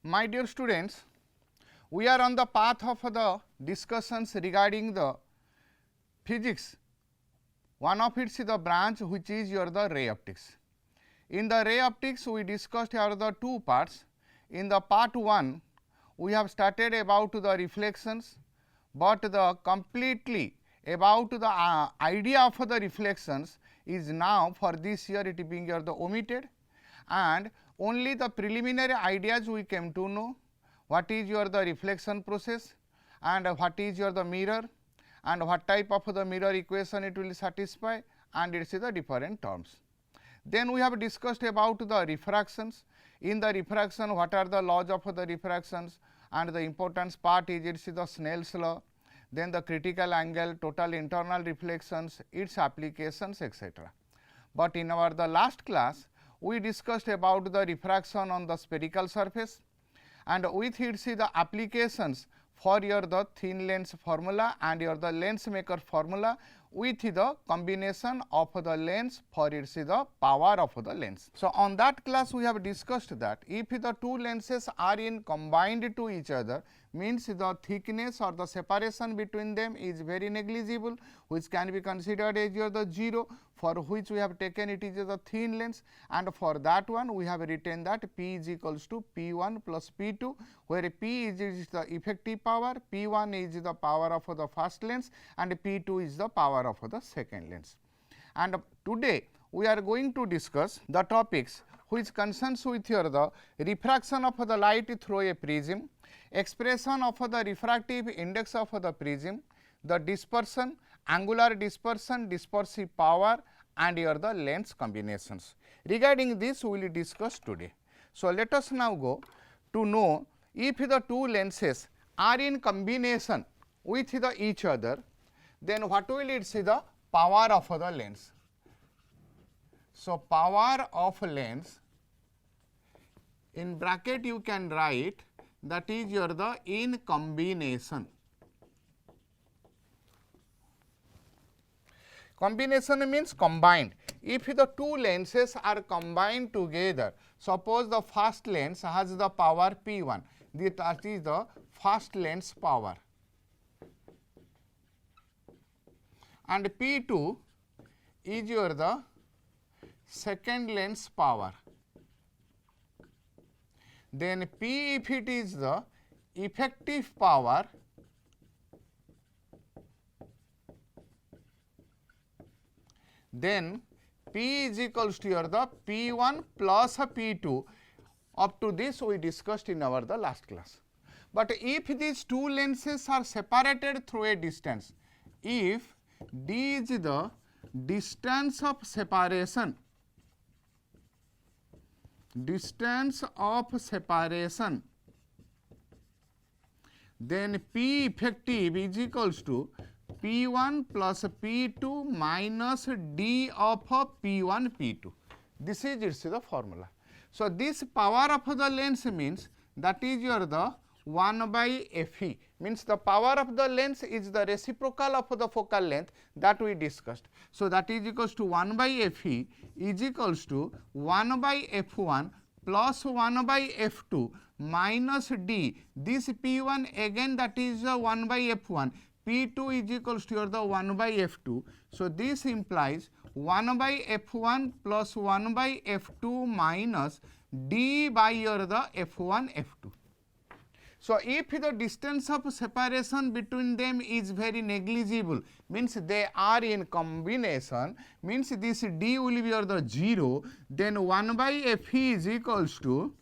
My dear students, we are on the path of the discussions regarding the physics. One of it is the branch which is your the ray optics. In the ray optics, we discussed here the two parts. In the part 1, we have started about the reflections, but the completely about the idea of the reflections is now for this year it being your the omitted, and only the preliminary ideas we came to know. What is your the reflection process, and what is your the mirror, and what type of the mirror equation it will satisfy, and it is the different terms. Then we have discussed about the refractions. In the refraction, what are the laws of the refractions, and the importance part is it is the Snell's law, then the critical angle, total internal reflections, its applications, etc. But in our the last class, we discussed about the refraction on the spherical surface, and with it see the applications for your the thin lens formula and your the lens maker formula with the combination of the lens for its the power of the lens. So, on that class we have discussed that if the two lenses are in combined to each other, means the thickness or the separation between them is very negligible, which can be considered as your the 0, for which we have taken it is the thin lens, and for that one we have written that P is equals to P1 plus P2, where P is the effective power, P1 is the power of the first lens, and P2 is the power of the second lens. And today we are going to discuss the topics which concerns with your the refraction of the light through a prism, expression of the refractive index of the prism, the dispersion, angular dispersion, dispersive power, and your the lens combinations. Regarding this we will discuss today. So, let us now go to know if the two lenses are in combination with the each other, then what will it see the power of the lens. So, power of lens, in bracket you can write that is your the in combination. Combination means combined. If the two lenses are combined together, suppose the first lens has the power P1, that is the first lens power, and P2 is your the second lens power. Then P, if it is the effective power, then P is equals to your the P1 plus P2. Up to this we discussed in our the last class. But if these two lenses are separated through a distance, if D is the distance of separation, then P effective is equals to P1 plus P2 minus D of P1 P2. This is its the formula. So, this power of the lens means that is your the 1 by Fe, means the power of the lens is the reciprocal of the focal length that we discussed. So, that is equals to 1 by Fe is equals to 1 by F1 plus 1 by F2 minus D. This P1 again that is 1 by F1, P2 is equals to your the 1 by F2. So, this implies 1 by F1 plus 1 by F2 minus D by your the F1 F2. So, if the distance of separation between them is very negligible, means they are in combination, means this D will be your the 0, then 1 by Fe is equals to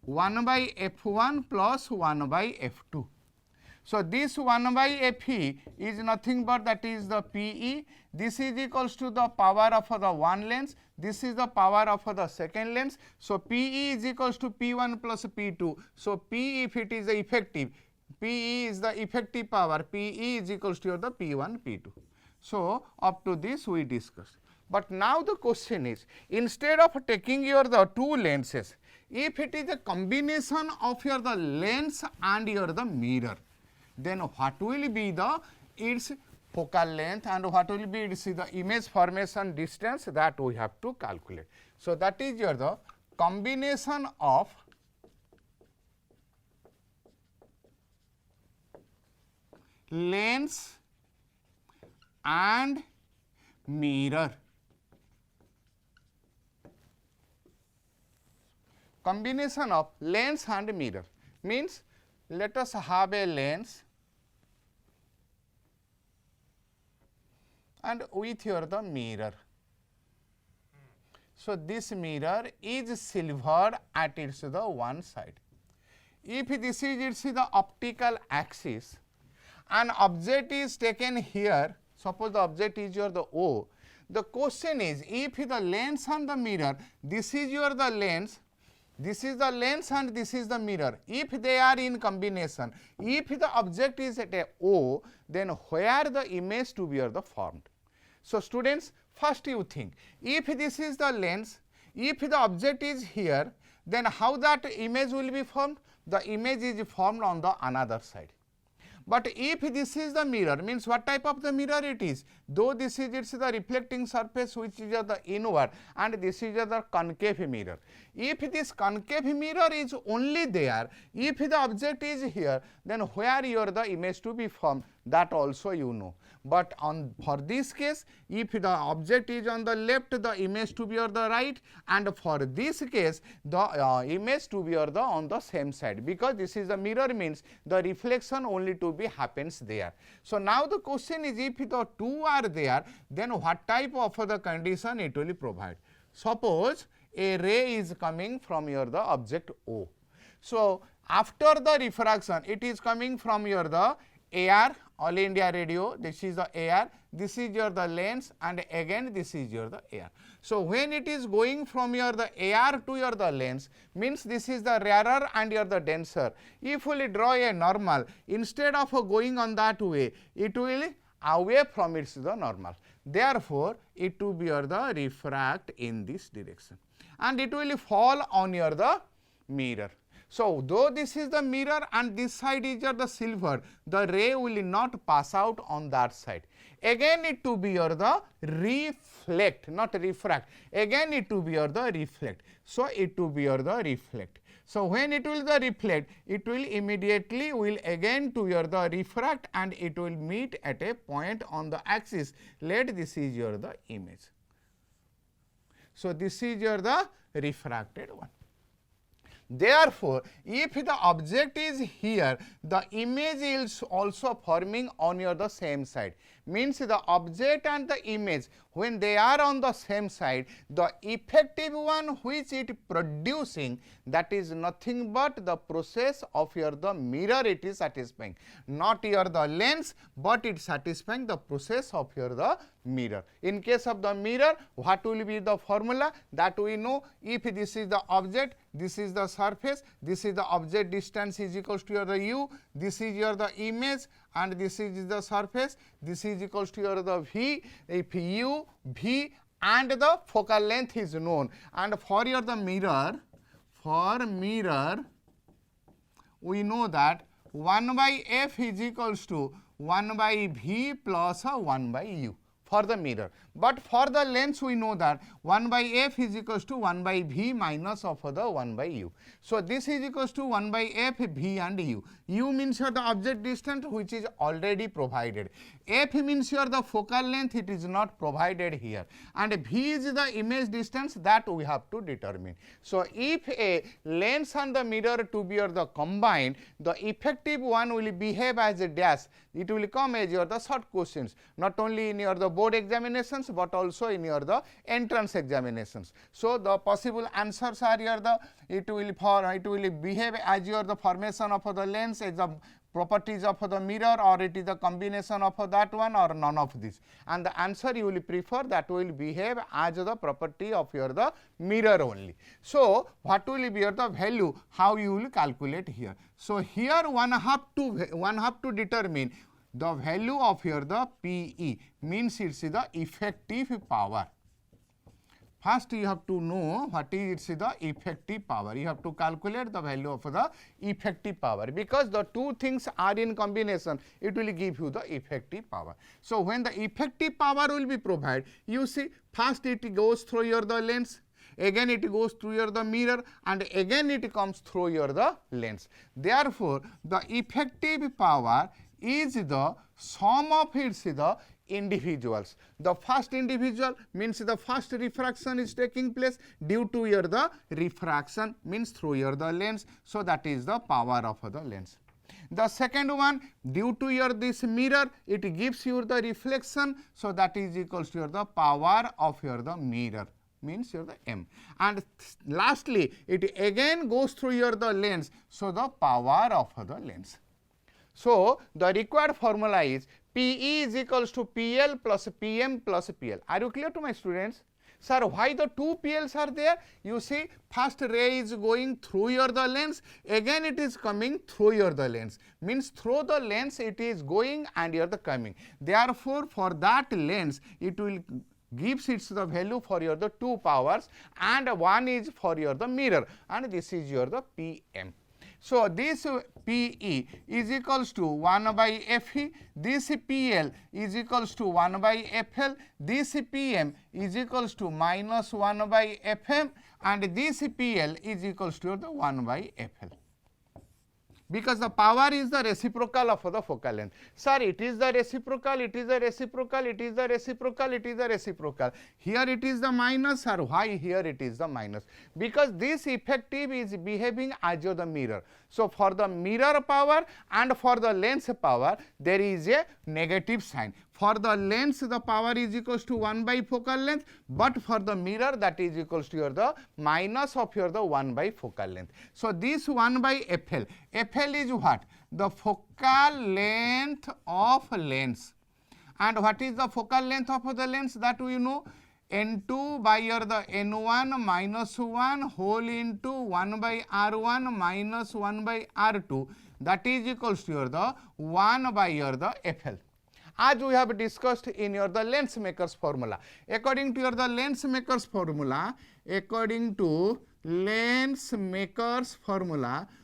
1 by F1 plus 1 by F2. So, this 1 by Fe is nothing but that is the Pe, this is equals to the power of the one lens, this is the power of the second lens. So, Pe is equals to P1 plus P2. So, P if it is the effective, Pe is the effective power, Pe is equals to the P1 P2. So, up to this we discussed. But now the question is, instead of taking your the two lenses, if it is a combination of your the lens and your the mirror, then what will be the its focal length and what will be its the image formation distance, that we have to calculate. So, that is your the combination of lens and mirror. Combination of lens and mirror means, let us have a lens and with here the mirror. So, this mirror is silvered at its the one side. If this is its the optical axis, an object is taken here, suppose the object is your the O, the question is, if the lens and the mirror, this is your the lens, this is the lens and this is the mirror, if they are in combination, if the object is at a O, then where the image to be the formed. So, students, first you think, if this is the lens, if the object is here, then how that image will be formed? The image is formed on the another side. But if this is the mirror, means what type of the mirror it is? Though this is it's the reflecting surface which is the inward, and this is the concave mirror. If this concave mirror is only there, if the object is here, then where your the image to be formed, that also you know. But on for this case, if the object is on the left, the image to be on the right, and for this case the image to be on the same side, because this is the mirror, means the reflection only to be happens there. So, now the question is, if the two are there, then what type of the condition it will provide? Suppose a ray is coming from your the object O. So, after the refraction, it is coming from your the AR, All India Radio, this is the AR, this is your the lens, and again this is your the AR. So, when it is going from your the AR to your the lens, means this is the rarer and your the denser. If we draw a normal, instead of going on that way, it will away from its the normal. Therefore, it will be your the refract in this direction, and it will fall on your the mirror. So, though this is the mirror and this side is your the silver, the ray will not pass out on that side. Again it to be your the reflect, not refract. Again it to be your the reflect. So, it to be your the reflect. So, when it will the reflect, it will immediately will again to your the refract, and it will meet at a point on the axis. Let this is your the image. So, this is your the refracted one. Therefore, if the object is here, the image is also forming on your the same side. Means the object and the image, when they are on the same side, the effective one which it producing, that is nothing but the process of your the mirror it is satisfying. Not your the lens, but it satisfying the process of your the mirror. In case of the mirror, what will be the formula? That we know, if this is the object, this is the surface, this is the object distance is equals to your the u, this is your the image, and this is the surface, this is equals to your the v. If u, v and the focal length is known, and for your the mirror, we know that 1 by f is equals to 1 by v plus 1 by u for the mirror. But for the lens, we know that 1 by f is equals to 1 by v minus of the 1 by u. So, this is equals to 1 by f, v and u. U means your the object distance which is already provided. F means your the focal length, it is not provided here. And v is the image distance that we have to determine. So, if a lens and the mirror to be your the combined, the effective one will behave as a dash. It will come as your the short questions, not only in your the board examinations, but also in your the entrance examinations. So, the possible answers are your the, it will behave as your the formation of the lens, as the properties of the mirror, or it is the combination of that one, or none of this. And the answer you will prefer that will behave as the property of your the mirror only. So, what will be your the value, how you will calculate here. So, here one have to determine the value of your the PE, means it is the effective power. First, you have to know what is the effective power. You have to calculate the value of the effective power, because the two things are in combination, it will give you the effective power. So, when the effective power will be provided, you see, first it goes through your the lens, again it goes through your the mirror, and again it comes through your the lens. Therefore, the effective power is the sum of its the individuals. The first individual means the first refraction is taking place due to your the refraction, means through your the lens. So that is the power of the lens. The second one, due to your this mirror, it gives you the reflection. So that is equals to your the power of your the mirror, means your the m. And lastly, it again goes through your the lens. So the power of the lens. So the required formula is PE is equals to PL plus PM plus PL. Are you clear to my students? Sir, why the two PLs are there? You see, first ray is going through your the lens, again it is coming through your the lens. Means through the lens it is going and your the coming. Therefore, for that lens it will gives its the value for your the two powers, and one is for your the mirror, and this is your the PM. So this PE is equals to 1 by FE, this PL is equals to 1 by FL, this PM is equals to minus 1 by FM, and this PL is equals to the 1 by FL. Because the power is the reciprocal of the focal length. Sir, it is the reciprocal, it is the reciprocal, it is the reciprocal, it is the reciprocal. Here it is the minus, or why here it is the minus? Because this effective is behaving as the mirror. So for the mirror power and for the lens power, there is a negative sign. For the lens, the power is equals to 1 by focal length, but for the mirror, that is equals to your the minus of your the 1 by focal length. So this 1 by FL, FL is what? The focal length of lens. And what is the focal length of the lens? That we know. N2 by your the N1 minus 1 whole into 1 by R1 minus 1 by R2, that is equals to your the 1 by your the FL. As we have discussed in your the lens makers formula. According to your the lens makers formula,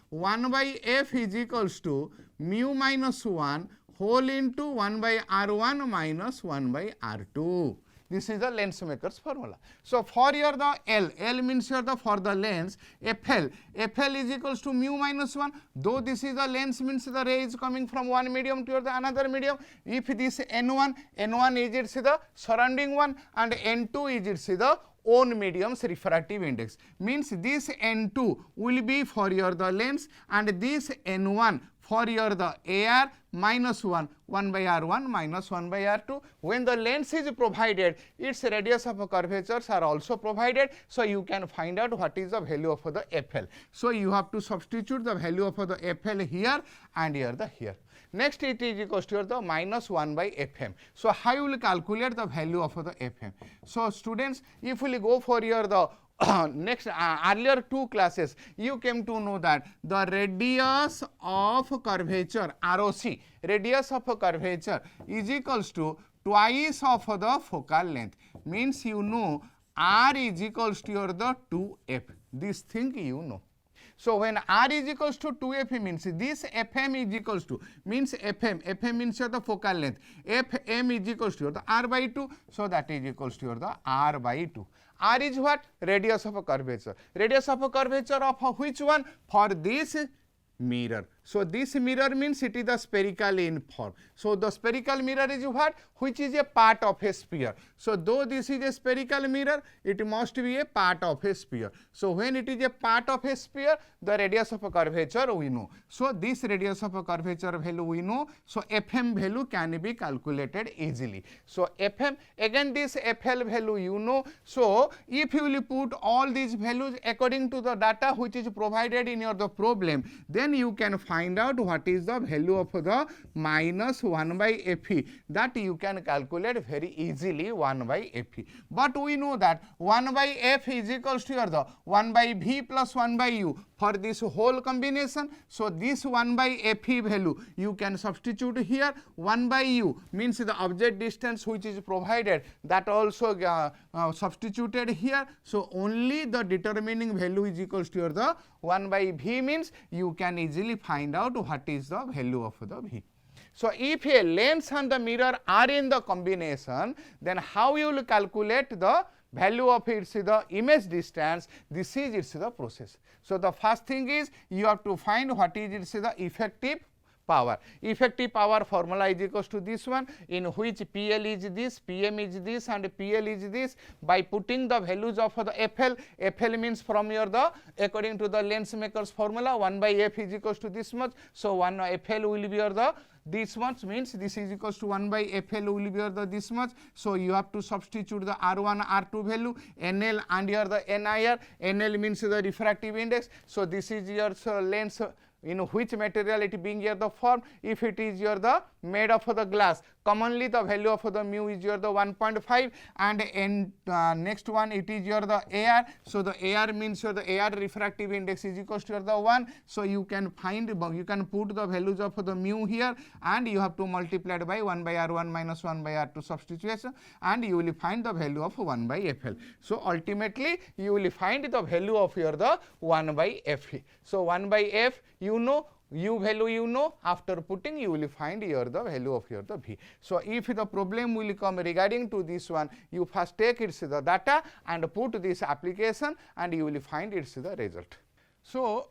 1 by F is equals to mu minus 1 whole into 1 by R1 minus 1 by R2. This is the lens makers formula. So for your the L means your the for the lens, FL is equals to mu minus 1. Though this is the lens, means the ray is coming from one medium to the another medium. If this N1 is its the surrounding one, and N2 is its the own medium's refractive index. Means this N2 will be for your the lens, and this N1 for your the AR minus 1 by R1 minus 1 by R2. When the lens is provided, its radius of curvatures are also provided. So you can find out what is the value of the FL. So you have to substitute the value of the FL here and here. Next, it is equals to the minus 1 by FM. So how you will calculate the value of the FM? So students, if we go for your the next earlier two classes, you came to know that the radius of curvature, ROC, radius of curvature is equals to twice of the focal length. Means you know R is equals to your the 2F. This thing you know. So when R is equals to 2F means this FM is equals to, means FM means your the focal length, FM is equals to your the R by 2, so that is equals to your the R by 2. R is what? Radius of a curvature. Radius of a curvature of which one? For this mirror. So this mirror means it is the spherical in form. So the spherical mirror is what? Which is a part of a sphere. So though this is a spherical mirror, it must be a part of a sphere. So when it is a part of a sphere, the radius of a curvature we know. So this radius of a curvature value we know. So FM value can be calculated easily. So FM, again this FL value you know. So if you will put all these values according to the data which is provided in your the problem, then you can find out what is the value of the minus 1 by FE. That you can calculate very easily 1 by FE. But we know that 1 by F is equals to your the 1 by V plus 1 by U for this whole combination. So this 1 by FE value you can substitute here. 1 by U means the object distance which is provided, that also substituted here. So only the determining value is equals to your the 1 by V, means you can easily find out what is the value of the V. So if a lens and the mirror are in the combination, then how you will calculate the value of its the image distance, this is its the process. So, the first thing is you have to find what is its the effective power. Effective power formula is equals to this one, in which PL is this, PM is this, and PL is this. By putting the values of the FL, FL means from your according to the lens maker's formula, 1 by F is equals to this much. So, 1 FL will be your this much, means this is equals to 1 by FL will be your this much. So, you have to substitute the R1 R2 value, NL and your the NIR. NL means the refractive index. So, this is your lens in which material it being here the form. If it is your the made of the glass, commonly the value of the mu is your the 1.5, and in next one it is your the AR. So, the AR means your the AR refractive index is equals to your the 1. So, you can find, you can put the values of the mu here, and you have to multiply it by 1 by R1 minus 1 by R2 substitution, and you will find the value of 1 by FL. So, ultimately you will find the value of your the 1 by FE. So, 1 by F you know, U value you know, after putting you will find your the value of your the V. So, if the problem will come regarding to this one, you first take its the data and put this application, and you will find its the result. So,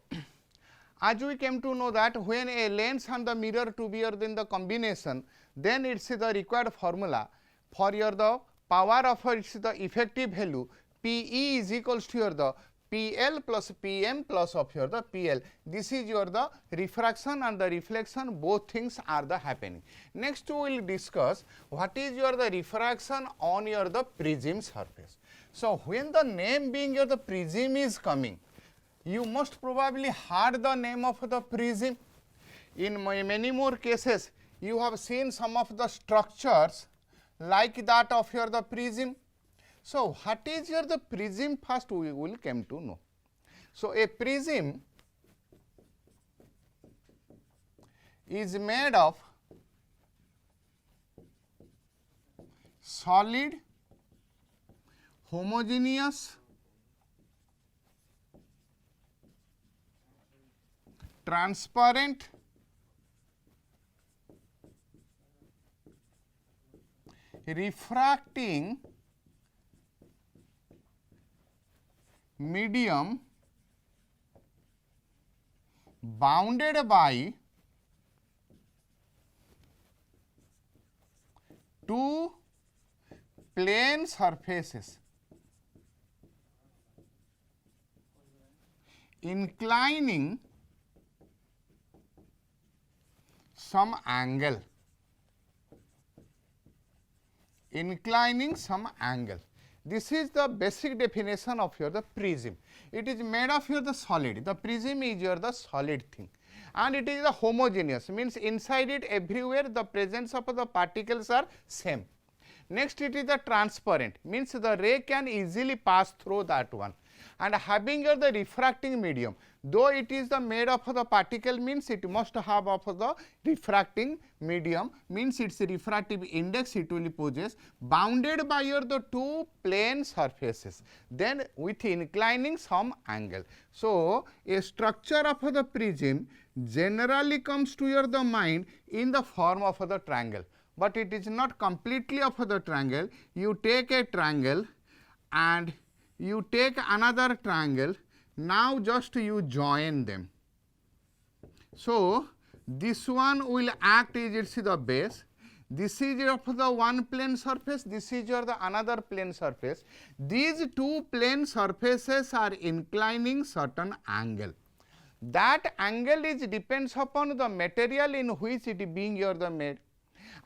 as we came to know that when a lens and the mirror to be in the combination, then it's the required formula for your the power of its the effective value, PE is equals to your the PL plus PM plus of your the PL. This is your the refraction and the reflection, both things are the happening. Next we will discuss what is your the refraction on your the prism surface. So, when the name being your the prism is coming, you must probably heard the name of the prism. In many more cases, you have seen some of the structures like that of your the prism. So, what is your the prism? First we will come to know. So, a prism is made of solid, homogeneous, transparent, refracting medium bounded by two plane surfaces inclining some angle. Inclining some angle. This is the basic definition of your the prism. It is made of your the solid. The prism is your the solid thing, and it is the homogeneous, means inside it everywhere the presence of the particles are same. Next it is the transparent, means the ray can easily pass through that one, and having your the refracting medium, though it is the made of the particle, means it must have of the refracting medium, means its refractive index it will possess, bounded by your the two plane surfaces, then with inclining some angle. So, a structure of the prism generally comes to your the mind in the form of the triangle, but it is not completely of the triangle. You take a triangle and you take another triangle, now just you join them. So, this one will act as its the base, this is of the one plane surface, this is your the another plane surface. These two plane surfaces are inclining certain angle. That angle is depends upon the material in which it being your the made,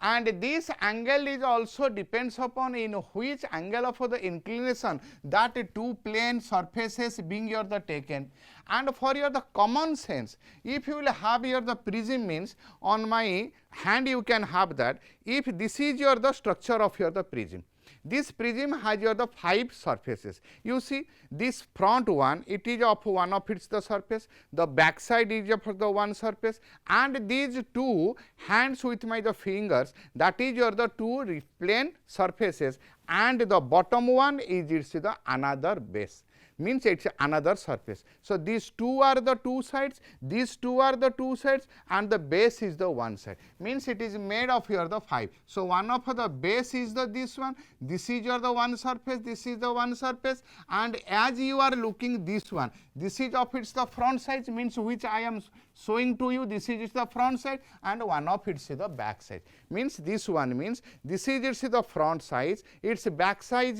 and this angle is also depends upon in which angle of the inclination that two plane surfaces being your the taken. And for your the common sense, if you will have your the prism, means on my hand you can have that. If this is your the structure of your the prism, this prism has your the 5 surfaces. You see this front one, it is of one of its the surface, the back side is of the one surface, and these two hands with my the fingers, that is your the two plane surfaces, and the bottom one is its the another base. means it's another surface. So these two are the two sides, these two are the two sides, and the base is the one side, means it is made of here the 5. So one of the base is the this one, this is your the one surface, this is the one surface, and as you are looking this one, this is of its the front side, means which I am showing to you, this is the front side, and one of its is the back side, means this one, means this is its the front side, its back side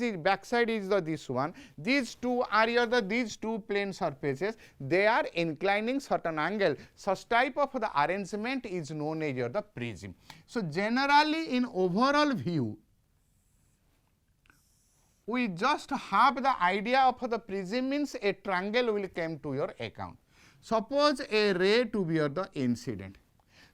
is the this one. These two are your the these two plane surfaces, they are inclining certain angle. Such type of the arrangement is known as your the prism. So generally in overall view, we just have the idea of the prism, means a triangle will come to your account. Suppose a ray to be the incident.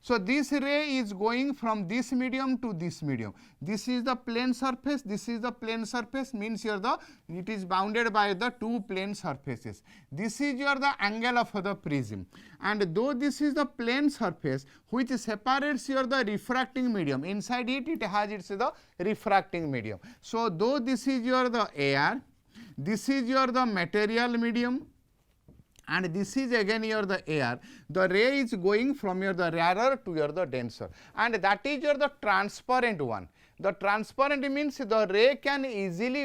So this ray is going from this medium to this medium. This is the plane surface, this is the plane surface, means here the it is bounded by the two plane surfaces. This is your the angle of the prism, and though this is the plane surface which separates your the refracting medium, inside it has its the refracting medium. So though this is your the air, this is your the material medium, and this is again your the air, the ray is going from your the rarer to your the denser, and that is your the transparent one. The transparent means the ray can easily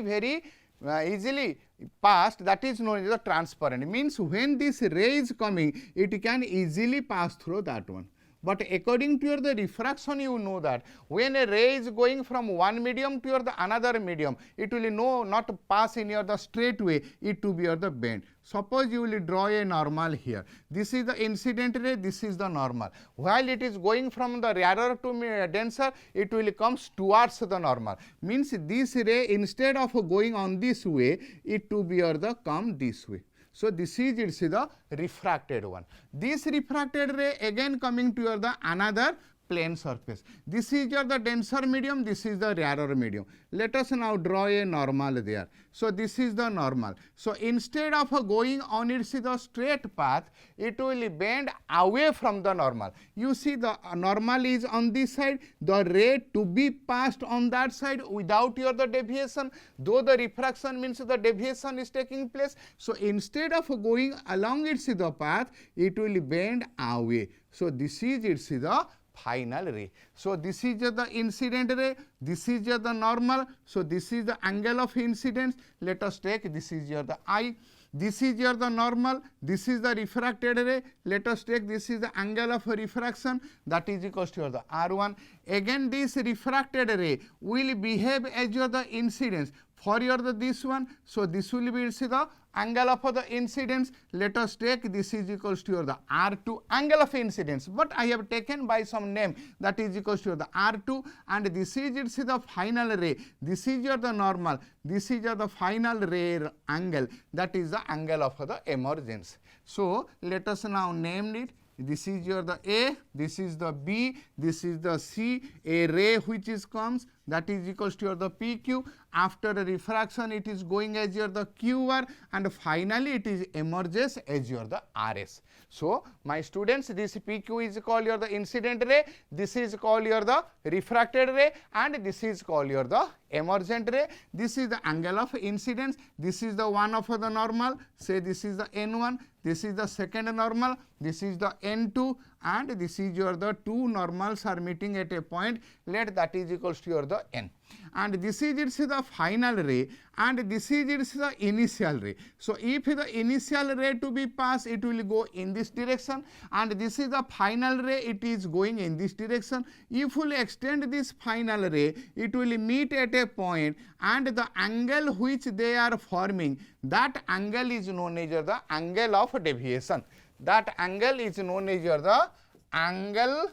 easily pass, that is known as the transparent, means when this ray is coming, it can easily pass through that one. But according to your the refraction, you know that when a ray is going from one medium to your the another medium, it will not pass in your the straight way, it to be your the bend. Suppose you will draw a normal here. This is the incident ray, this is the normal. While it is going from the rarer to denser, it will come towards the normal. Means this ray, instead of going on this way, it to be your the come this way. So this is its the refracted one. This refracted ray again coming to your the another plane surface. This is your the denser medium, this is the rarer medium. Let us now draw a normal there. So this is the normal. So instead of going on its the straight path, it will bend away from the normal. You see the normal is on this side, the ray to be passed on that side without your the deviation, though the refraction means the deviation is taking place. So instead of going along its the path, it will bend away. So this is its the final ray. So this is the incident ray, this is the normal. So this is the angle of incidence. Let us take, this is your the I, this is your the normal, this is the refracted ray. Let us take, this is the angle of refraction, that is equals to your the R1. Again this refracted ray will behave as your the incidence for your the this one. So this will be the angle of the incidence. Let us take, this is equals to your the R2 angle of incidence, but I have taken by some name, that is equals to your the R2, and this is its the final ray, this is your the normal, this is your the final ray angle, that is the angle of the emergence. So let us now name it. This is your the A, this is the B, this is the C, a ray which is comes, that is equals to your the PQ. After the refraction, it is going as your the QR, and finally it is emerges as your the RS. So my students, this PQ is called your the incident ray, this is called your the refracted ray, and this is called your the emergent ray. This is the angle of incidence, this is the one of the normal, say this is the N1, this is the second normal, this is the N2, and this is your the two normals are meeting at a point, let that is equals to your the N. And this is its the final ray, and this is its the initial ray. So if the initial ray to be passed, it will go in this direction, and this is the final ray, it is going in this direction. If we extend this final ray, it will meet at a point, and the angle which they are forming, that angle is known as the angle of deviation. That angle is known as the angle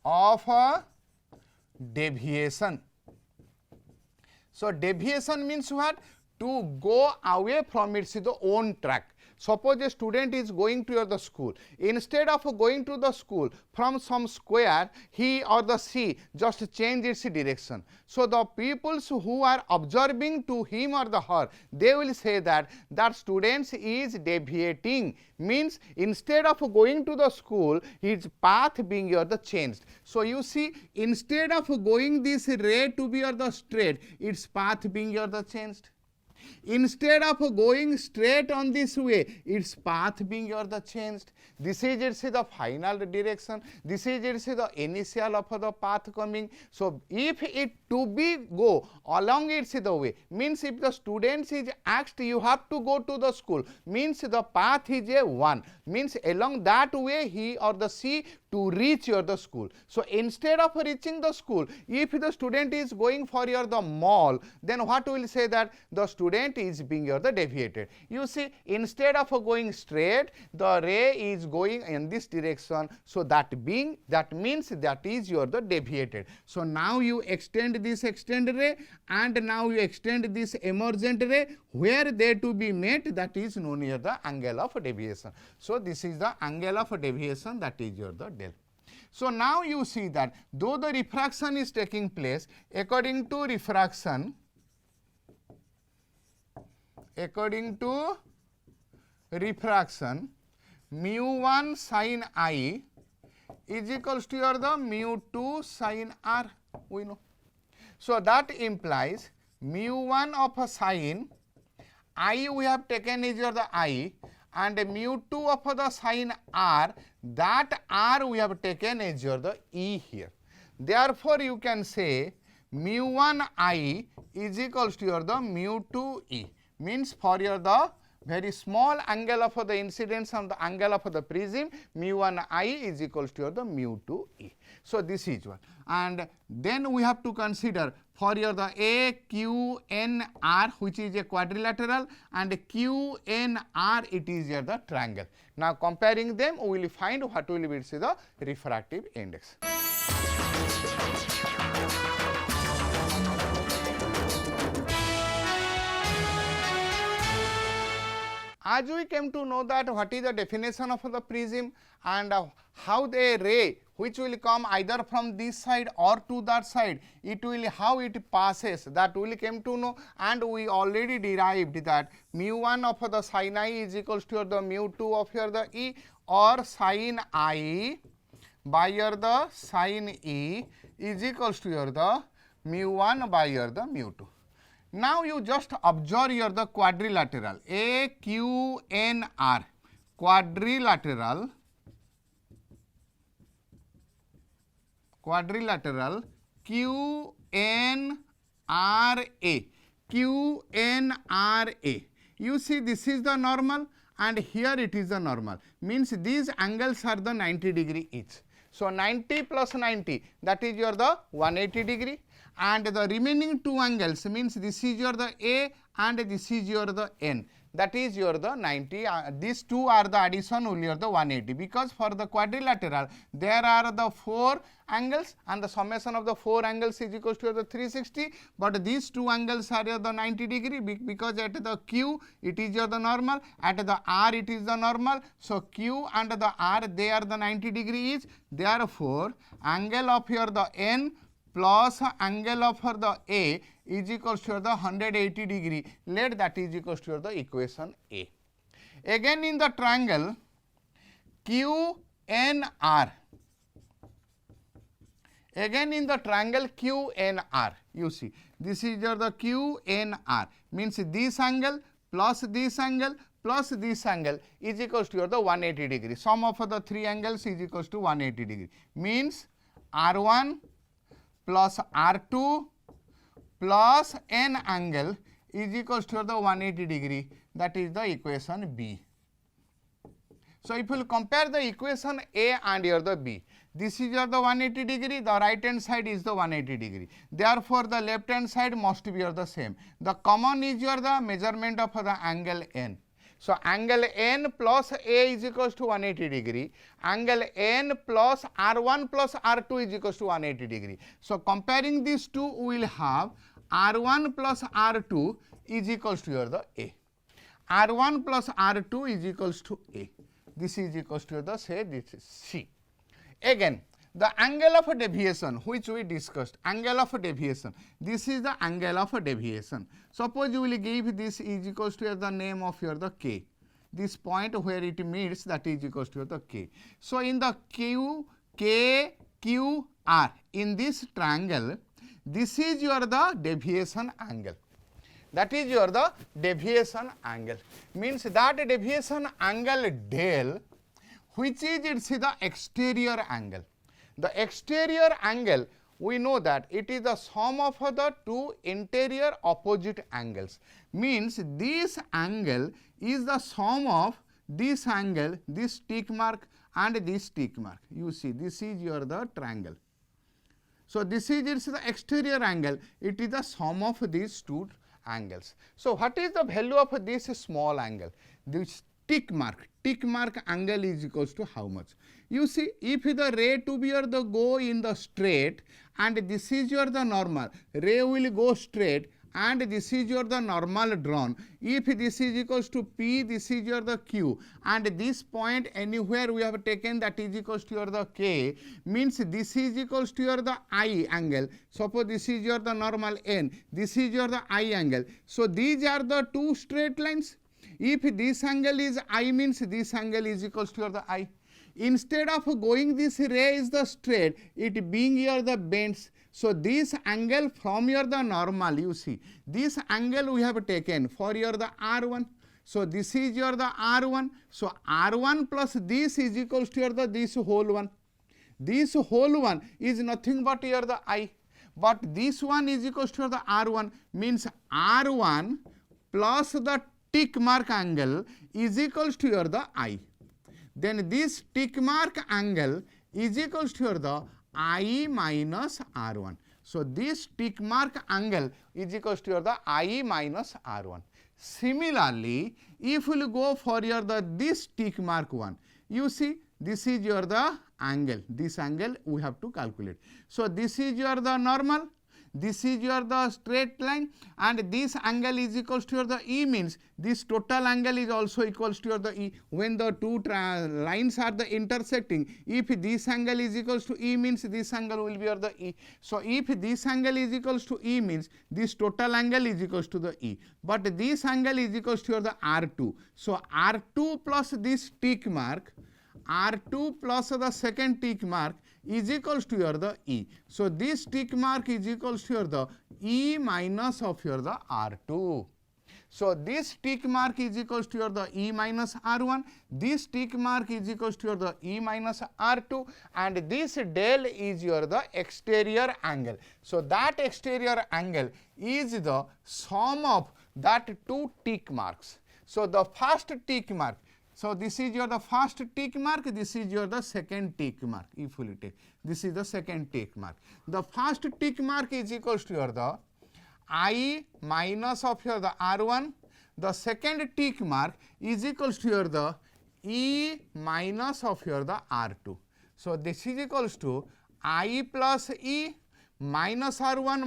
of deviation. So deviation means what? To go away from its own track. Suppose a student is going to the school. Instead of going to the school from some square, he or the she just change its direction. So the peoples who are observing to him or the her, they will say that that student is deviating. Means instead of going to the school, his path being your the changed. So you see, instead of going this ray to be your the straight, its path being your the changed. Instead of going straight on this way, its path being your the changed. This is its the final direction. This is its the initial of the path coming. So if it to be go along its the way, means if the students is asked you have to go to the school, means the path is a 1, means along that way he or the she to reach your the school. So instead of reaching the school, if the student is going for your the mall, then what will say that the student is being your the deviated. You see, instead of going straight, the ray is going in this direction. So that means that is your the deviated. So now you extend this extend ray, and now you extend this emergent ray, where they to be met, that is known as the angle of deviation. So this is the angle of deviation, that is your the del. So now you see that though the refraction is taking place, according to refraction, mu 1 sin I is equals to your the mu 2 sin R, we know. So that implies mu 1 of a sin I we have taken is your the I, and mu 2 of the sin R, that R we have taken as your the E here. Therefore you can say mu 1 I is equals to your the mu 2 E, means for your the very small angle of the incidence on the angle of the prism, mu 1 I is equals to your the mu 2 E. So this is one. And then we have to consider for your the AQNR, which is a quadrilateral, and QNR, it is your the triangle. Now comparing them, we will find what will be the refractive index. As we came to know that what is the definition of the prism, and how the ray which will come either from this side or to that side, it will how it passes, that we came to know, and we already derived that mu 1 of the sin I is equals to the mu 2 of your the E, or sin I by your the sin E is equals to your the mu 1 by your the mu 2. Now you just observe your the quadrilateral AQNR, quadrilateral QNRA. You see, this is the normal, and here it is the normal, means these angles are the 90 degree each. So 90 plus 90, that is your the 180 degree, and the remaining two angles means this is your the A and this is your the N, that is your the 90. These two are the addition only your the 180, because for the quadrilateral there are the 4 angles and the summation of the 4 angles is equals to the 360, but these two angles are your the 90 degree, because at the Q it is your the normal, at the R it is the normal. So Q and the R, they are the 90 degree each. Therefore angle of your the N plus angle of the A is equals to the 180 degree. Let that is equals to the equation A. Again in the triangle QNR, again in the triangle QNR, you see this is your the QNR, means this angle plus this angle plus this angle is equals to the 180 degree. Sum of the 3 angles is equals to 180 degree, means R1 plus R2 plus N angle is equals to the 180 degree, that is the equation B. So if you compare the equation A and your the B, this is your the 180 degree, the right hand side is the 180 degree. Therefore the left hand side must be your the same. The common is your the measurement of the angle N. So angle N plus A is equals to 180 degree, angle N plus R1 plus R2 is equals to 180 degree. So comparing these two, we will have R1 plus R2 is equals to your the A. R1 plus R2 is equals to A. This is equals to the, say this is C. Again the angle of deviation which we discussed, angle of deviation, this is the angle of deviation. Suppose you will give this is equals to the name of your the K, this point where it meets, that is equals to the K. So in the QR, in this triangle, this is your the deviation angle. that is your the deviation angle. Means that deviation angle del, which is it's the exterior angle. The exterior angle, we know that it is the sum of the two interior opposite angles. Means this angle is the sum of this angle, this tick mark and this tick mark. You see, this is your the triangle. So this is it's the exterior angle. It is the sum of these two angles. So what is the value of this small angle? This tick mark angle is equals to how much? You see, if the ray to be your the go in the straight and this is your the normal, ray will go straight and this is your the normal drawn. If this is equals to P, this is your the Q, and this point anywhere we have taken that is equals to your the K, means this is equals to your the I angle. Suppose this is your the normal N, this is your the I angle. So these are the two straight lines. If this angle is I, means this angle is equals to your the I. Instead of going this ray is the straight, it being your the bends. So this angle from your the normal, you see, this angle we have taken for your the R1. So this is your the R1. So R1 plus this is equals to your the this whole one. This whole one is nothing but your the I. But this one is equals to your the R1, means R1 plus the tick mark angle is equals to your the I. Then this tick mark angle is equals to your the I minus R1. So this tick mark angle is equals to your the I minus R1. Similarly, if we will go for your the this tick mark one, you see this is your the angle. This angle we have to calculate. So this is your the normal. This is your the straight line, and this angle is equals to your the E, means this total angle is also equals to your the E. When the two lines are the intersecting, if this angle is equals to E, means this angle will be your the E. So if this angle is equals to E, means this total angle is equals to the E, but this angle is equals to your the R2. So R2 plus this tick mark, R2 plus the second tick mark is equals to your the E. So this tick mark is equals to your the E minus of your the R2. So this tick mark is equals to your the E minus R1, this tick mark is equals to your the E minus R2, and this del is your the exterior angle. So that exterior angle is the sum of that two tick marks. So the first tick mark, so this is your the first tick mark, this is your the second tick mark. If we take, this is the second tick mark. The first tick mark is equals to your the I minus of your the R1. The second tick mark is equals to your the E minus of your the R2. So this is equals to I plus E minus R1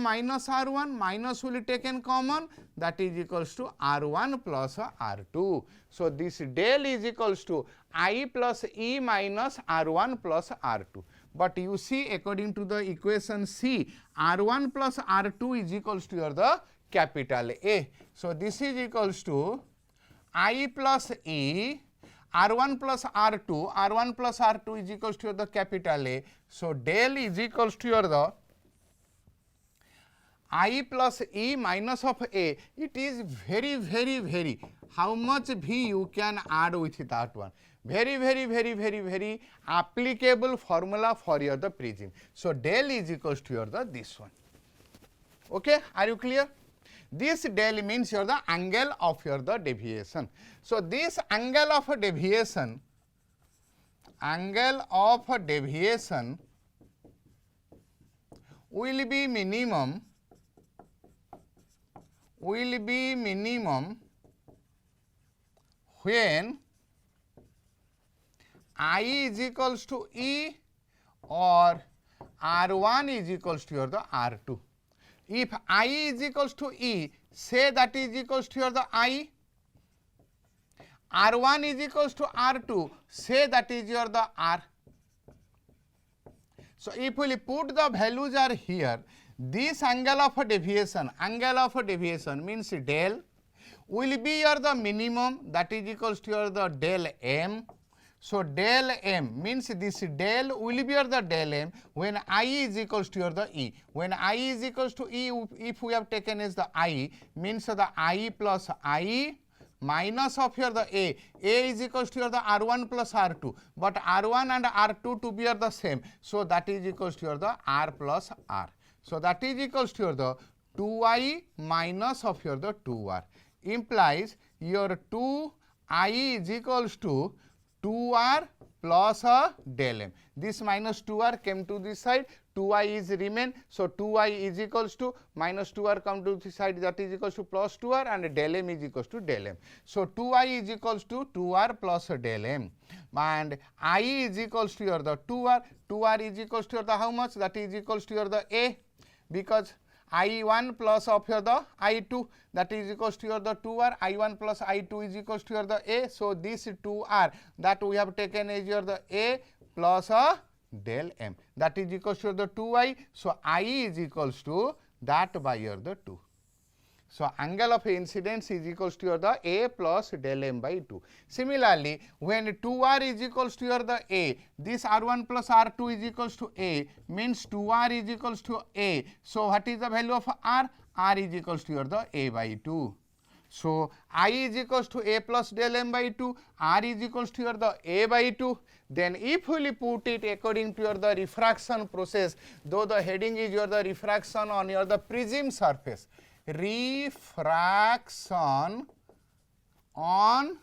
minus will be taken common, that is equals to R1 plus R2. So this del is equals to I plus E minus R1 plus R2. But you see, according to the equation C, R1 plus R2 is equals to your the capital A. So this is equals to I plus E, R1 plus R2, R1 plus R2 is equals to your the capital A. So del is equals to your the I plus E minus of A. It is very, how much V you can add with that one. Very applicable formula for your the prism. So del is equals to your the this one. Okay, are you clear? This del means your the angle of your the deviation. So this angle of deviation will be minimum when I is equals to E or R1 is equals to your the R2. If I is equals to E, say that is equals to your the I. R1 is equals to R2, say that is your the R. So if we put the values are here, this angle of deviation means del will be your the minimum, that is equals to your the del M. So del m means this del will be your the del m when I is equals to your the E. When I is equals to E, if we have taken as the I, means the I plus I minus of your the A is equals to your the R1 plus R2, but R1 and R2 to be are the same. So that is equals to your the R plus R. So that is equals to your the 2I minus of your the 2R, implies your 2I is equals to 2R plus a del m. This minus 2R came to this side, 2I is remain. So 2I is equals to minus 2R come to this side, that is equals to plus 2R, and del m is equals to del m. So 2I is equals to 2R plus del m, and I is equals to your the 2R. 2R is equals to your the how much? That is equals to your the A, because I1 plus of your the I2, that is equals to your the 2R. I1 plus I2 is equals to your the A. So this 2R that we have taken as your the A plus a del m, that is equals to the 2I. So I is equals to that by your the 2. So angle of incidence is equals to your the A plus del m by 2. Similarly, when 2R is equals to your the A, this R1 plus R2 is equals to A, means 2R is equals to A. So what is the value of R? R is equals to your the A by 2. So I is equals to A plus del m by 2, R is equals to your the A by 2. Then if we put it according to your the refraction process, though the heading is your the refraction on your the prism surface, refraction on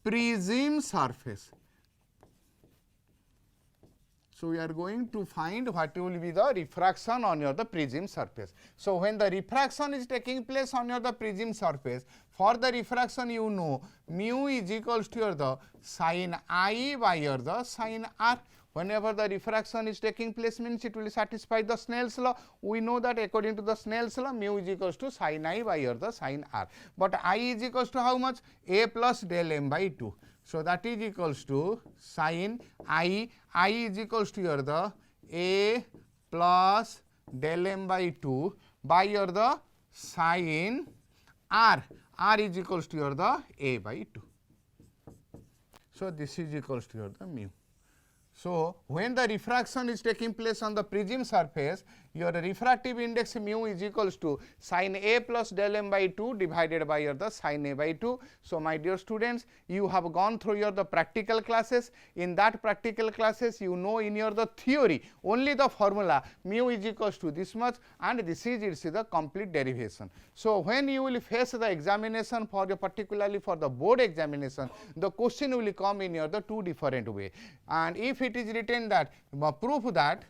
prism surface. So we are going to find what will be the refraction on your the prism surface. So when the refraction is taking place on your the prism surface, for the refraction you know mu is equals to your the sin I by your the sin R. Whenever the refraction is taking place, means it will satisfy the Snell's law. We know that according to the Snell's law, mu is equals to sin I by your the sin R. But I is equals to how much? A plus del m by 2. So that is equals to sin I is equals to your the A plus del m by 2 by your the sin R. R is equals to your the A by 2. So this is equals to your the mu. So when the refraction is taking place on the prism surface, your refractive index mu is equals to sin A plus del m by 2 divided by your the sin A by 2. So my dear students, you have gone through your the practical classes. In that practical classes, you know in your the theory only the formula mu is equals to this much, and this is its the complete derivation. So when you will face the examination for your particularly for the board examination, the question will come in your the two different way. And if it is written that prove that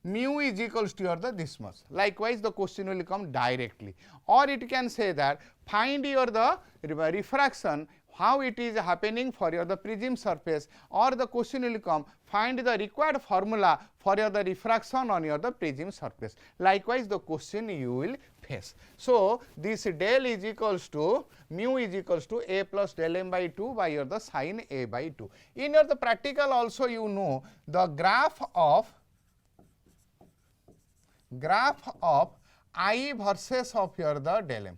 mu is equals to your the this much, likewise the question will come directly. Or it can say that find your the refraction, how it is happening for your the prism surface, or the question will come find the required formula for your the refraction on your the prism surface. Likewise the question you will face. So this del is equals to mu is equals to A plus del m by 2 by your the sin A by 2. In your the practical also you know the graph of I versus of your the del m,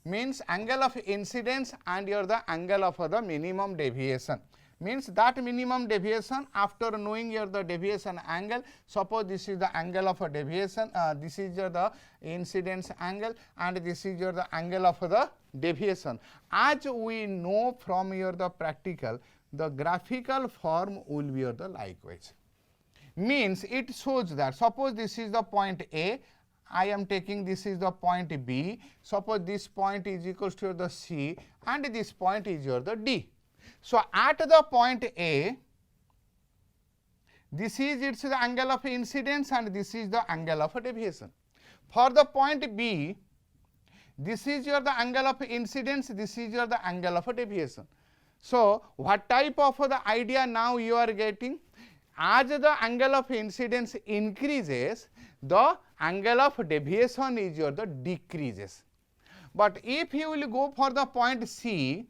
means angle of incidence and your the angle of the minimum deviation, means that minimum deviation after knowing your the deviation angle. Suppose this is the angle of a deviation, this is your the incidence angle, and this is your the angle of the deviation. As we know from your the practical, the graphical form will be your the likewise. Means it shows that suppose this is the point A, I am taking this is the point B, suppose this point is equals to the C and this point is your the D. So at the point A, this is its the angle of incidence and this is the angle of deviation. For the point B, this is your the angle of incidence, this is your the angle of deviation. So what type of the idea now you are getting? As the angle of incidence increases, the angle of deviation is your the decreases. But if you will go for the point C,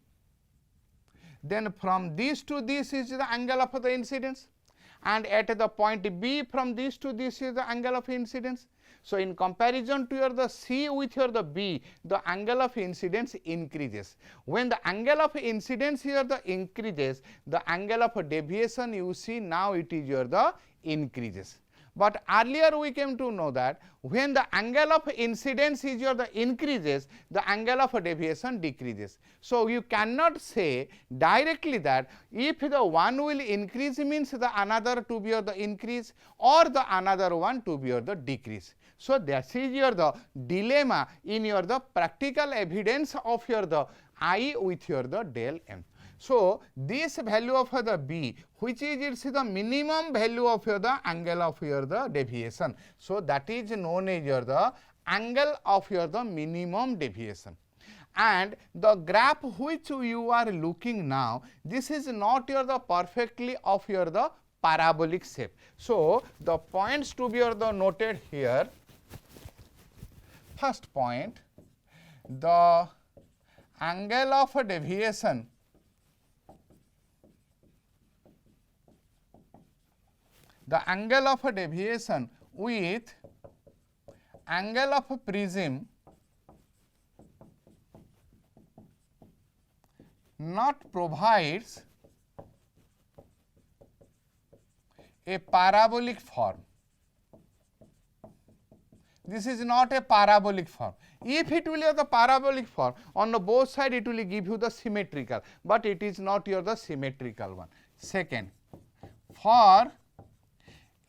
then from this to this is the angle of the incidence, and at the point B from this to this is the angle of incidence. So, in comparison to your the C with your the B, the angle of incidence increases. When the angle of incidence here the increases, the angle of deviation you see now it is your the increases. But earlier we came to know that when the angle of incidence is your the increases, the angle of deviation decreases. So, you cannot say directly that if the one will increase means the another to be your the increase or the another one to be your the decrease. So, that is your the dilemma in your the practical evidence of your the I with your the del m. So, this value of the B which is it is the minimum value of your the angle of your the deviation. So, that is known as your the angle of your the minimum deviation. And the graph which you are looking now, this is not your the perfectly of your the parabolic shape. So, the points to be your the noted here. First point, the angle of deviation with angle of prism not provides a parabolic form. This is not a parabolic form. If it will have the parabolic form, on the both side it will give you the symmetrical, but it is not your the symmetrical one. Second, for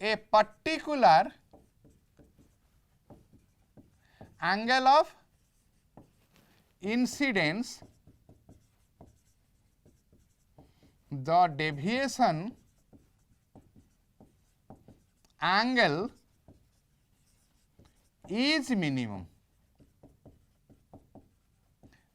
a particular angle of incidence, the deviation angle is minimum.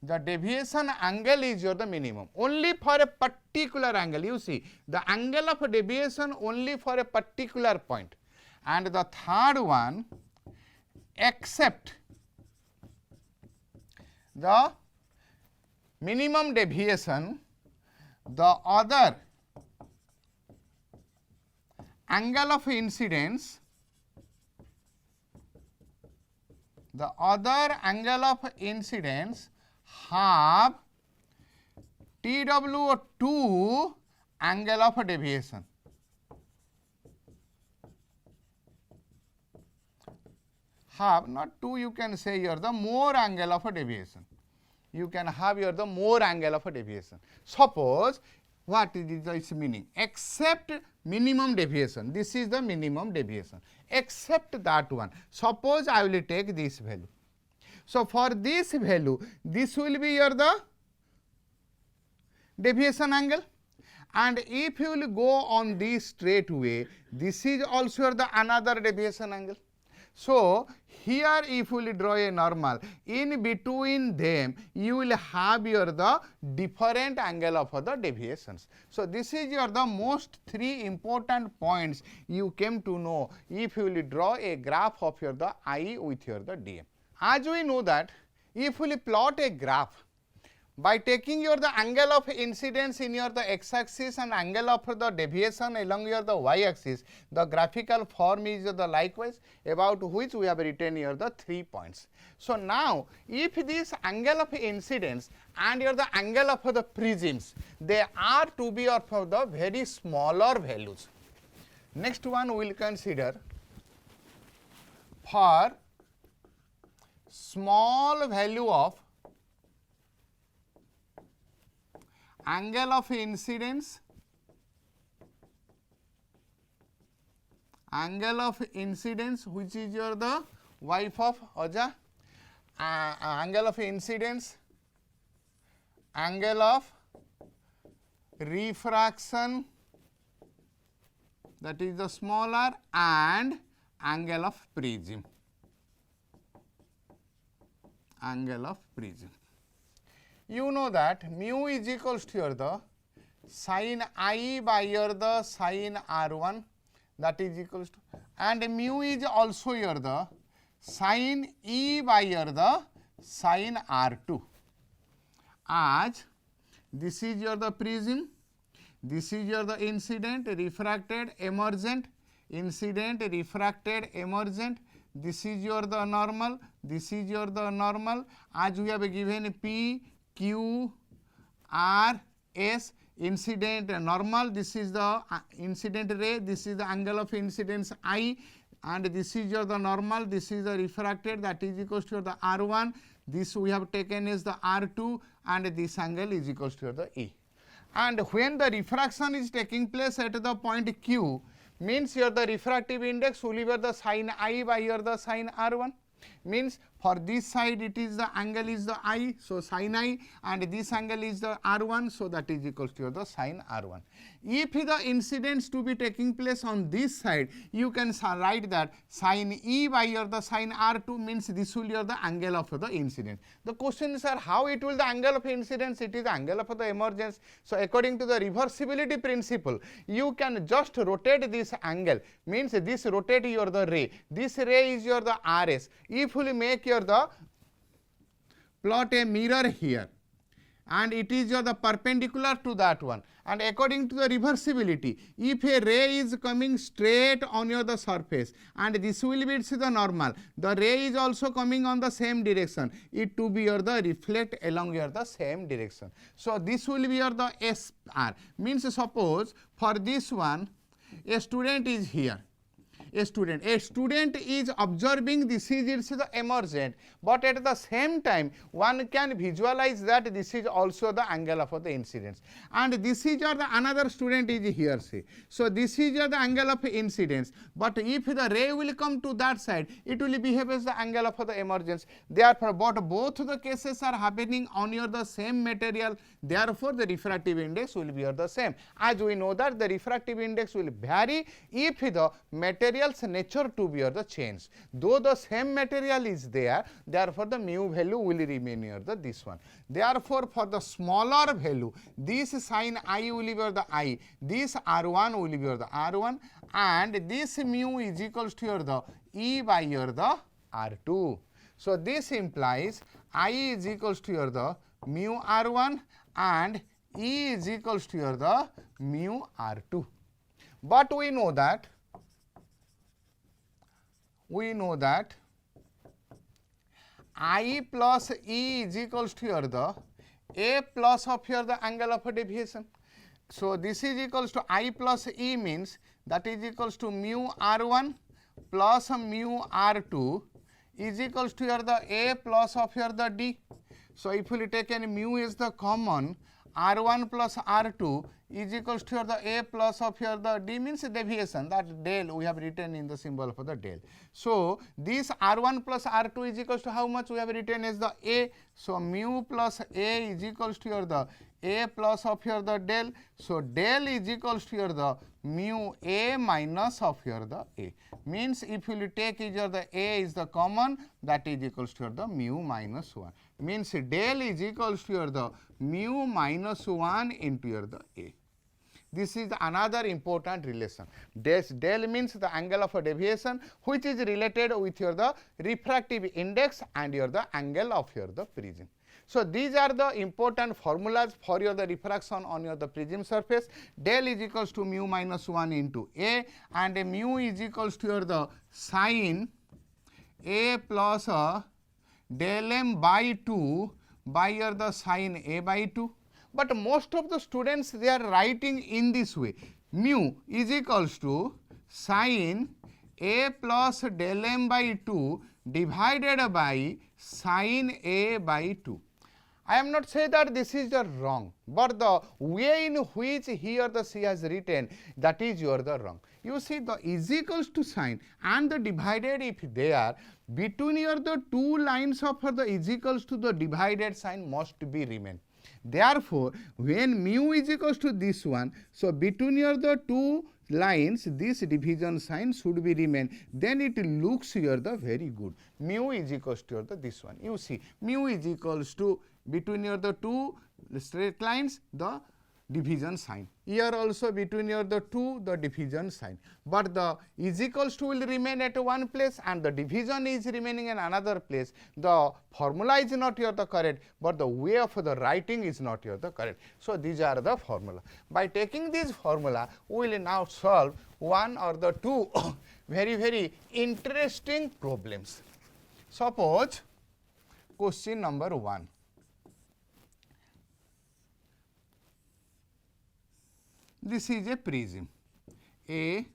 The deviation angle is your the minimum only for a particular angle. You see the angle of deviation only for a particular point. And the third one, except the minimum deviation, the other angle of incidence, have TW2 angle of deviation. Have not 2, you can say here the more angle of deviation. You can have here the more angle of deviation. Suppose what is its meaning? Except minimum deviation. This is the minimum deviation. Except that one. Suppose I will take this value. So, for this value, this will be your the deviation angle, and if you will go on this straight way, this is also your the another deviation angle. So, here if you will draw a normal, in between them you will have your the different angle of the deviations. So, this is your the most 3 important points you came to know if you will draw a graph of your the I with your the dm. As we know that if we will plot a graph by taking your the angle of incidence in your the x axis and angle of the deviation along your the y axis, the graphical form is the likewise, about which we have written here the 3 points. So, now if this angle of incidence and your the angle of the prisms, they are to be of the very smaller values. Next one we will consider for small value of angle of incidence, which is your the wife of Aja, angle of incidence, angle of refraction, that is the smaller, and angle of prism. You know that mu is equals to your the sin I by your the sin R1, that is equals to, and mu is also your the sin E by your the sin R2. As this is your the prism, this is your the incident, refracted, emergent, incident, refracted, emergent. this is your the normal, this is your the normal, as we have given P, Q, R, S, incident normal, this is the incident ray, this is the angle of incidence I, and this is your the normal, this is the refracted, that is equals to the R1, this we have taken as the R2, and this angle is equals to the E. And when the refraction is taking place at the point Q, means your the refractive index will be the sin I by your the sin R1, means for this side it is the angle is the I, so sin I, and this angle is the R1, so that is equals to the sin R1. If the incidence to be taking place on this side, you can write that sin E by your the sin R2, means this will be the angle of the incidence. The question is, sir, how it will the angle of incidence? It is the angle of the emergence. So according to the reversibility principle, you can just rotate this angle, means this rotate your the ray. This ray is your the RS. If you make your the plot a mirror here, and it is your the perpendicular to that one, and according to the reversibility, if a ray is coming straight on your the surface, and this will be the normal, the ray is also coming on the same direction, it to be your the reflect along your the same direction. So this will be your the SR, means suppose for this one a student is here, a student is observing this is it's the emergent, but at the same time one can visualize that this is also the angle of the incidence, and this is your the another student is here, say. So this is your the angle of incidence, but if the ray will come to that side, it will behave as the angle of the emergence. Therefore, but both the cases are happening on your the same material, therefore the refractive index will be the same. As we know that the refractive index will vary if the material's nature to be the change. Though the same material is there, therefore the mu value will remain here the this one. Therefore, for the smaller value, this sin I will be the I, this R1 will be the R1, and this mu is equals to your the E by your the R2. So this implies I is equals to your the mu R1 and E is equals to your the mu R2. But we know that I plus E is equals to your the A plus of your the angle of deviation. So this is equals to I plus E, means that is equals to mu R1 plus mu R2 is equals to your the A plus of your the D. So if we take any mu is the common, R1 plus R2 is equals to the A plus of here the D, means deviation, that del we have written in the symbol for the del. So this R1 plus R2 is equals to how much we have written as the A. So mu plus A is equals to your the A plus of here the del. So del is equals to your the mu A minus of here the A, means if you take here the A is the common, that is equals to the mu minus 1, means del is equals to the mu minus 1 into your the A. This is another important relation. Del means the angle of a deviation, which is related with your the refractive index and your the angle of your the prism. So these are the important formulas for your the diffraction on your the prism surface. Del is equals to mu minus 1 into A, and mu is equals to your the sin A plus del m by 2 by your the sin A by 2. But most of the students, they are writing in this way: mu is equals to sin A plus del m by 2 divided by sin A by 2. I am not saying that this is the wrong, but the way in which he or the she has written, that is your the wrong. You see, the is equals to sign and the divided, if they are between your the two lines of the is equals to the divided sign must be remain. Therefore, when mu is equals to this one, so between your the two lines this division sign should be remain, then it looks here the very good. Mu is equals to the this one. You see, mu is equals to between your the two straight lines, the division sign. Here also between your the 2 the division sign, but the is equals to will remain at one place and the division is remaining in another place. The formula is not here the correct, but the way of the writing is not here the correct. So these are the formula. By taking this formula, we will now solve one or the two very interesting problems. Suppose question number 1. This is a prism A,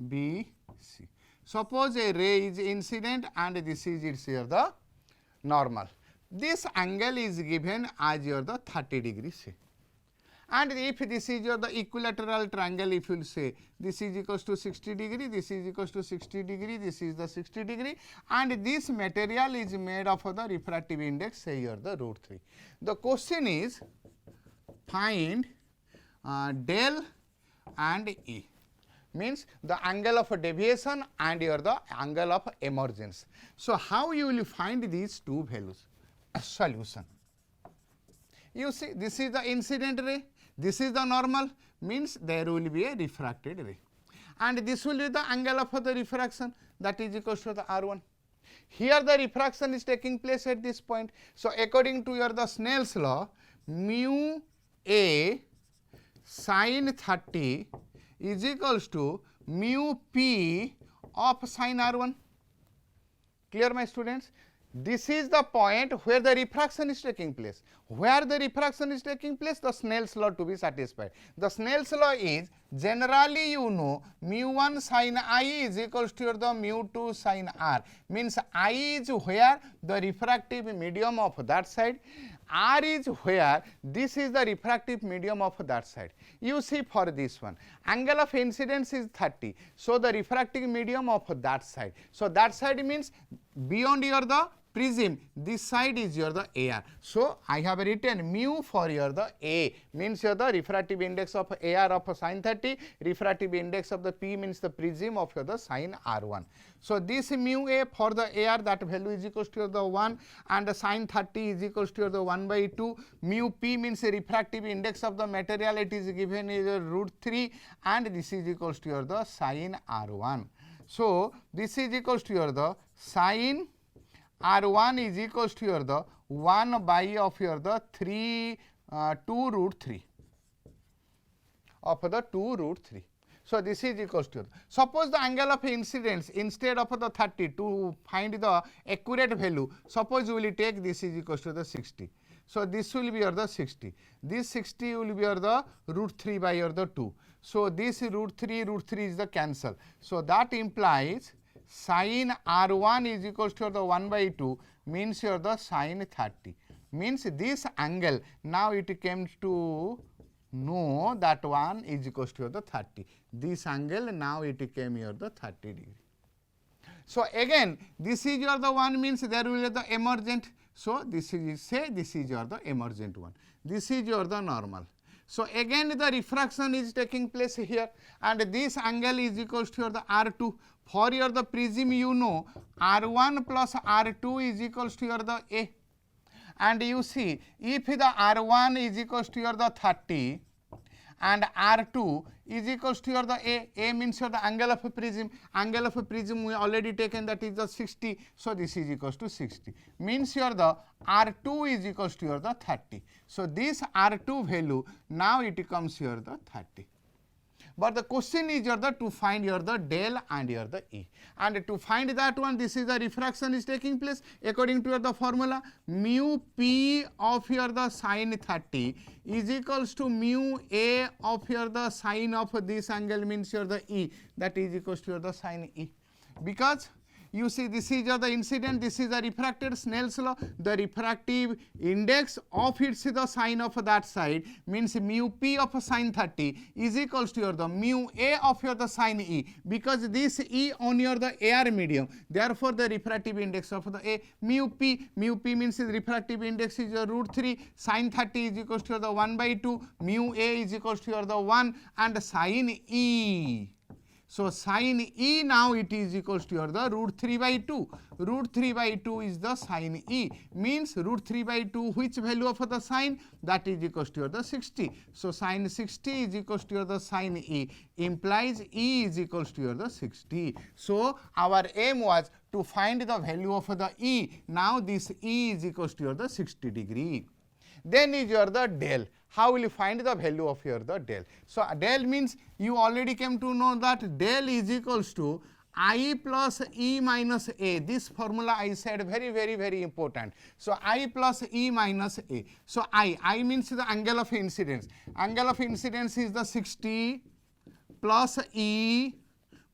B, C. Suppose a ray is incident and this is its here the normal. This angle is given as your the 30 degree say. And if this is your the equilateral triangle, if you will say this is equals to 60 degree, this is equals to 60 degree, this is the 60 degree, and this material is made of the refractive index say here the √3. The question is find del and E, means the angle of deviation and your the angle of emergence. So how you will find these two values? Solution. You see, this is the incident ray, this is the normal, means there will be a refracted ray, and this will be the angle of the refraction, that is equals to the R1. Here the refraction is taking place at this point. So according to your the Snell's law, mu A sin 30 is equals to mu P of sin R1. Clear, my students? This is the point where the refraction is taking place. Where the refraction is taking place, the Snell's law to be satisfied. The Snell's law is generally you know mu 1 sin I is equals to the mu 2 sin R, means I is where the refractive medium of that side, R is where this is the refractive medium of that side. You see for this one, angle of incidence is 30, so the refractive medium of that side. So that side means beyond your the prism, this side is your the AR. So I have written mu for your the A, means your the refractive index of AR of sin 30, refractive index of the P means the prism of your the sin R1. So this mu A for the AR, that value is equals to the 1, and the sin 30 is equals to the 1 by 2. Mu P means the refractive index of the material, it is given is √3, and this is equals to your the sin R1. So this is equals to your the sin R1 is equals to your the 1 by of your the 2 √3 of the 2 √3. So this is equals to, suppose the angle of incidence instead of the 30, to find the accurate value, suppose we will take this is equals to the 60. So this will be your the 60. This 60 will be your the √3 by your the 2. So this √3 is the cancel. So that implies sin R1 is equals to the 1 by 2, means your the sin 30, means this angle now it came to know that one is equals to the 30. This angle now it came here the 30 degree. So again this is your the one, means there will be the emergent. So this is, say this is your the emergent one, this is your the normal. So again the refraction is taking place here, and this angle is equals to your the R2. For your the prism you know R1 plus R2 is equals to your the A, and you see if the R1 is equals to your the 30 and R2 is equals to your the A means your the angle of a prism. Angle of a prism we already taken, that is the 60. So this is equals to 60, means your the R2 is equals to your the 30. So this R2 value now it comes here the 30. But the question is your the to find your the del and your the E, and to find that one, this is the refraction is taking place according to your the formula, mu P of your the sin 30 is equals to mu A of your the sin of this angle, means your the E, that is equals to your the sin E. Because you see this is your the incident, this is the refracted, Snell's law, the refractive index of its the sine of that side, means mu P of sin 30 is equals to your the mu A of your the sin E, because this E on your the AR medium, therefore the refractive index of the A, mu P means the refractive index is your √3, sin 30 is equals to your the 1 by 2, mu A is equals to your the 1, and sin E. So, sin E now it is equals to your the root 3 by 2. Root 3 by 2 is the sin E, means root 3 by 2 which value of the sin, that is equals to your the 60. So, sin 60 is equals to your the sin E, implies E is equals to your the 60. So, our aim was to find the value of the E. Now, this E is equals to your the 60 degree. Then is your the del. How will you find the value of your the del? So, del means you already came to know that del is equals to I plus E minus A. This formula I said very important. So, I plus E minus A. So, I means the angle of incidence. Angle of incidence is the 60 plus E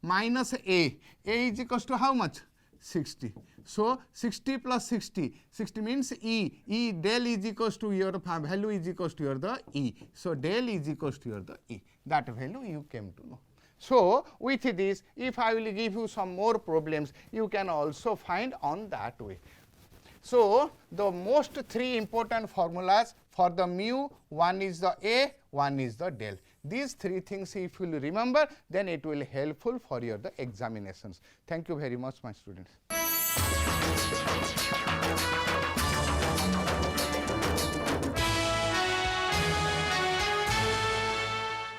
minus A. A is equals to how much? 60. So, 60 plus 60, 60 means E del is equals to your value is equals to your the E. So, del is equals to your the E, that value you came to know. So, with this, if I will give you some more problems, you can also find on that way. So, the most three important formulas for the mu, one is the A, one is the del. These three things if you will remember, then it will helpful for your the examinations. Thank you very much, my students.